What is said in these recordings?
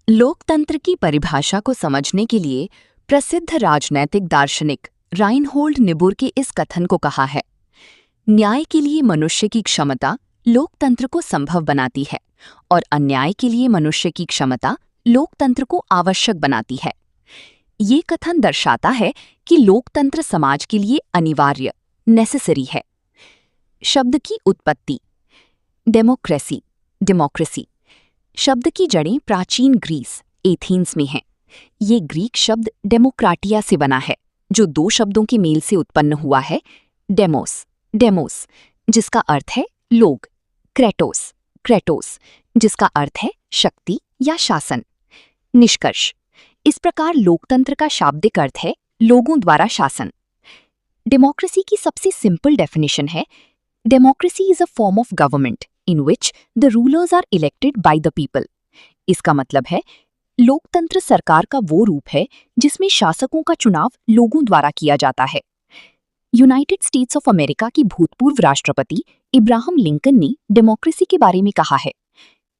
लोकतंत्र की परिभाषा को समझने के लिए प्रसिद्ध राजनैतिक दार्शनिक राइनहोल्ड निबुर के इस कथन को कहा है, न्याय के लिए मनुष्य की क्षमता लोकतंत्र को संभव बनाती है और अन्याय के लिए मनुष्य की क्षमता लोकतंत्र को आवश्यक बनाती है। ये कथन दर्शाता है कि लोकतंत्र समाज के लिए अनिवार्य नेसेसरी है। शब्द की उत्पत्ति। डेमोक्रेसी शब्द की जड़ें प्राचीन ग्रीस एथेंस में हैं। ये ग्रीक शब्द डेमोक्राटिया से बना है, जो दो शब्दों के मेल से उत्पन्न हुआ है, डेमोस जिसका अर्थ है लोग, क्रेटोस जिसका अर्थ है शक्ति या शासन। निष्कर्ष, इस प्रकार लोकतंत्र का शाब्दिक अर्थ है लोगों द्वारा शासन। डेमोक्रेसी की सबसे सिंपल डेफिनेशन है, democracy is a form of government in which the rulers are elected by the people। इसका मतलब है, लोकतंत्र सरकार का वो रूप है जिसमें शासकों का चुनाव लोगों द्वारा किया जाता है। यूनाइटेड स्टेट्स ऑफ अमेरिका की भूतपूर्व राष्ट्रपति इब्राहम लिंकन ने डेमोक्रेसी के बारे में कहा है,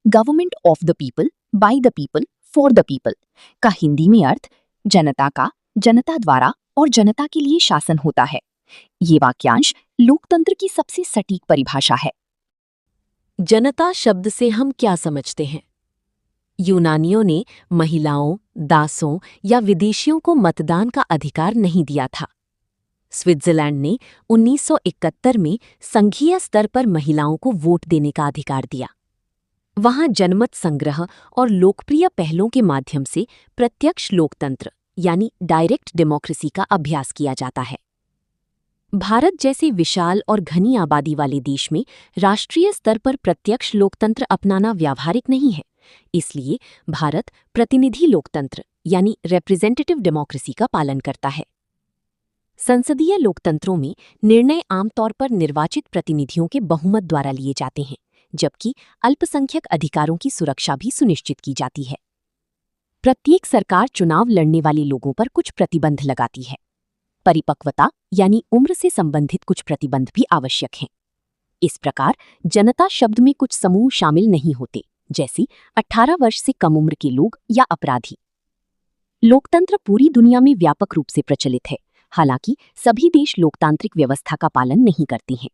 government of the people, by the people, for the people का हिंदी में अर्थ जनता का, जनता द्वारा और जनता के लिए शासन होता है। ये वाक्यांश लोकतंत्र की सबसे सटीक परिभाषा है। जनता शब्द से हम क्या समझते हैं? यूनानियों ने महिलाओं, दासों या विदेशियों को मतदान का अधिकार नहीं दिया था। स्विट्जरलैंड ने 1971 में संघीय स्तर पर महिलाओं को वोट देने का अधिकार दिया। वहां जनमत संग्रह और लोकप्रिय पहलों के माध्यम से प्रत्यक्ष लोकतंत्र यानी डायरेक्ट डेमोक्रेसी का अभ्यास किया जाता है। भारत जैसे विशाल और घनी आबादी वाले देश में राष्ट्रीय स्तर पर प्रत्यक्ष लोकतंत्र अपनाना व्यावहारिक नहीं है। इसलिए भारत प्रतिनिधि लोकतंत्र यानी रिप्रेजेंटेटिव डेमोक्रेसी का पालन करता है। संसदीय लोकतंत्रों में निर्णय आमतौर पर निर्वाचित प्रतिनिधियों के बहुमत द्वारा लिए जाते हैं, जबकि अल्पसंख्यक अधिकारों की सुरक्षा भी सुनिश्चित की जाती है। प्रत्येक सरकार चुनाव लड़ने वाले लोगों पर कुछ प्रतिबंध लगाती है। परिपक्वता यानी उम्र से संबंधित कुछ प्रतिबंध भी आवश्यक हैं। इस प्रकार जनता शब्द में कुछ समूह शामिल नहीं होते, जैसे 18 वर्ष से कम उम्र के लोग या अपराधी। लोकतंत्र पूरी दुनिया में व्यापक रूप से प्रचलित है, हालांकि सभी देश लोकतांत्रिक व्यवस्था का पालन नहीं करते हैं।